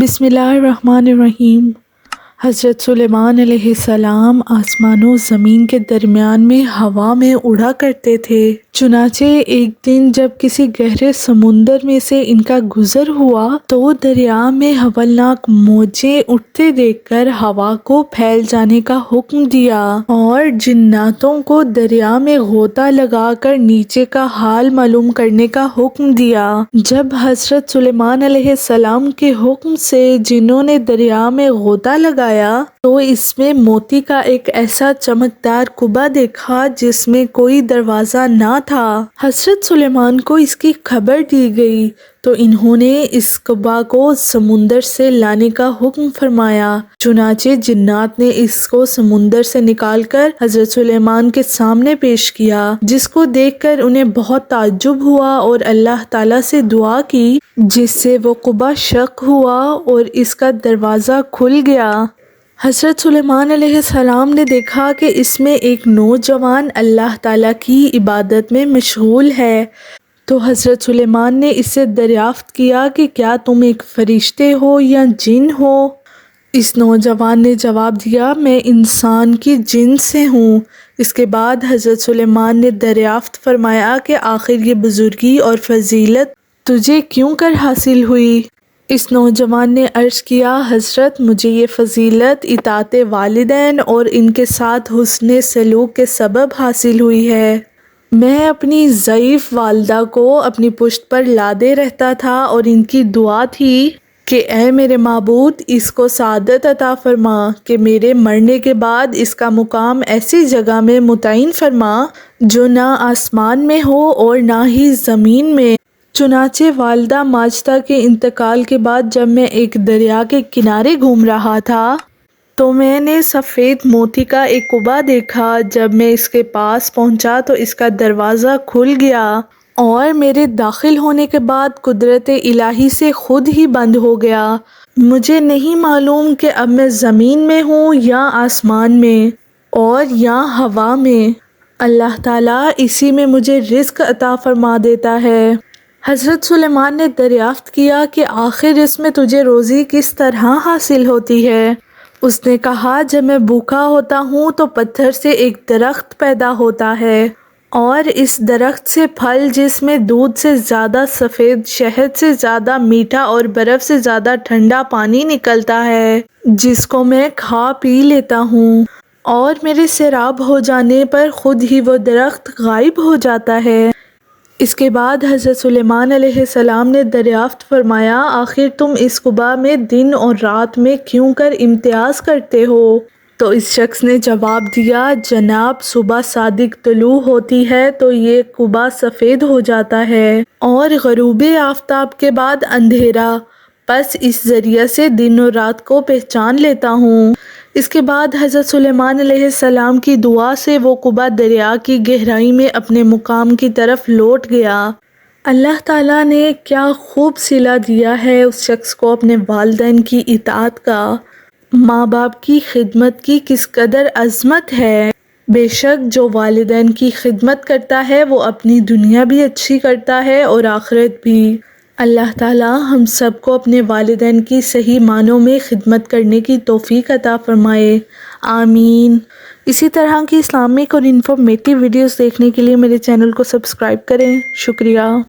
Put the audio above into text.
بسم اللہ الرحمن الرحیم۔ حضرت سلیمان علیہ السلام آسمان و زمین کے درمیان میں ہوا میں اڑا کرتے تھے۔ چنانچہ ایک دن جب کسی گہرے سمندر میں سے ان کا گزر ہوا تو دریا میں ہولناک موجیں اٹھتے دیکھ کر ہوا کو پھیل جانے کا حکم دیا اور جناتوں کو دریا میں غوطہ لگا کر نیچے کا حال معلوم کرنے کا حکم دیا۔ جب حضرت سلیمان علیہ السلام کے حکم سے جنوں نے دریا میں غوطہ لگایا تو اس میں موتی کا ایک ایسا چمکدار کعبہ دیکھا جس میں کوئی دروازہ نہ تھا۔ حضرت سلیمان کو اس کی خبر دی گئی تو انہوں نے اس کعبہ کو سمندر سے لانے کا حکم فرمایا۔ چنانچہ جنات نے اس کو سمندر سے نکال کر حضرت سلیمان کے سامنے پیش کیا، جس کو دیکھ کر انہیں بہت تعجب ہوا اور اللہ تعالیٰ سے دعا کی، جس سے وہ کعبہ شق ہوا اور اس کا دروازہ کھل گیا۔ حضرت سلیمان علیہ السلام نے دیکھا کہ اس میں ایک نوجوان اللہ تعالیٰ کی عبادت میں مشغول ہے، تو حضرت سلیمان نے اس سے دریافت کیا کہ کیا تم ایک فرشتے ہو یا جن ہو؟ اس نوجوان نے جواب دیا، میں انسان کی جنس سے ہوں۔ اس کے بعد حضرت سلیمان نے دریافت فرمایا کہ آخر یہ بزرگی اور فضیلت تجھے کیوں کر حاصل ہوئی؟ اس نوجوان نے عرض کیا، حضرت مجھے یہ فضیلت اطاعت والدین اور ان کے ساتھ حسن سلوک کے سبب حاصل ہوئی ہے۔ میں اپنی ضعیف والدہ کو اپنی پشت پر لادے رہتا تھا اور ان کی دعا تھی کہ اے میرے معبود، اس کو سعادت عطا فرما کہ میرے مرنے کے بعد اس کا مقام ایسی جگہ میں متعین فرما جو نہ آسمان میں ہو اور نہ ہی زمین میں۔ چنانچہ والدہ ماجدہ کے انتقال کے بعد جب میں ایک دریا کے کنارے گھوم رہا تھا تو میں نے سفید موتی کا ایک کعبہ دیکھا۔ جب میں اس کے پاس پہنچا تو اس کا دروازہ کھل گیا اور میرے داخل ہونے کے بعد قدرت الہی سے خود ہی بند ہو گیا۔ مجھے نہیں معلوم کہ اب میں زمین میں ہوں یا آسمان میں اور یا ہوا میں۔ اللہ تعالیٰ اسی میں مجھے رزق عطا فرما دیتا ہے۔ حضرت سلیمان نے دریافت کیا کہ آخر اس میں تجھے روزی کس طرح حاصل ہوتی ہے؟ اس نے کہا، جب میں بھوکا ہوتا ہوں تو پتھر سے ایک درخت پیدا ہوتا ہے اور اس درخت سے پھل جس میں دودھ سے زیادہ سفید، شہد سے زیادہ میٹھا اور برف سے زیادہ ٹھنڈا پانی نکلتا ہے، جس کو میں کھا پی لیتا ہوں اور میرے سیراب ہو جانے پر خود ہی وہ درخت غائب ہو جاتا ہے۔ اس کے بعد حضرت سلیمان علیہ السلام نے دریافت فرمایا، آخر تم اس کعبہ میں دن اور رات میں کیوں کر امتیاز کرتے ہو؟ تو اس شخص نے جواب دیا، جناب صبح صادق طلوع ہوتی ہے تو یہ کعبہ سفید ہو جاتا ہے اور غروب آفتاب کے بعد اندھیرا، پس اس ذریعے سے دن اور رات کو پہچان لیتا ہوں۔ اس کے بعد حضرت سلیمان علیہ السلام کی دعا سے وہ کعبہ دریا کی گہرائی میں اپنے مقام کی طرف لوٹ گیا۔ اللہ تعالیٰ نے کیا خوب صلہ دیا ہے اس شخص کو اپنے والدین کی اطاعت کا۔ ماں باپ کی خدمت کی کس قدر عظمت ہے۔ بے شک جو والدین کی خدمت کرتا ہے وہ اپنی دنیا بھی اچھی کرتا ہے اور آخرت بھی۔ اللہ تعالیٰ ہم سب کو اپنے والدین کی صحیح معنوں میں خدمت کرنے کی توفیق عطا فرمائے، آمین۔ اسی طرح کی اسلامک اور انفارمیٹیو ویڈیوز دیکھنے کے لیے میرے چینل کو سبسکرائب کریں۔ شکریہ۔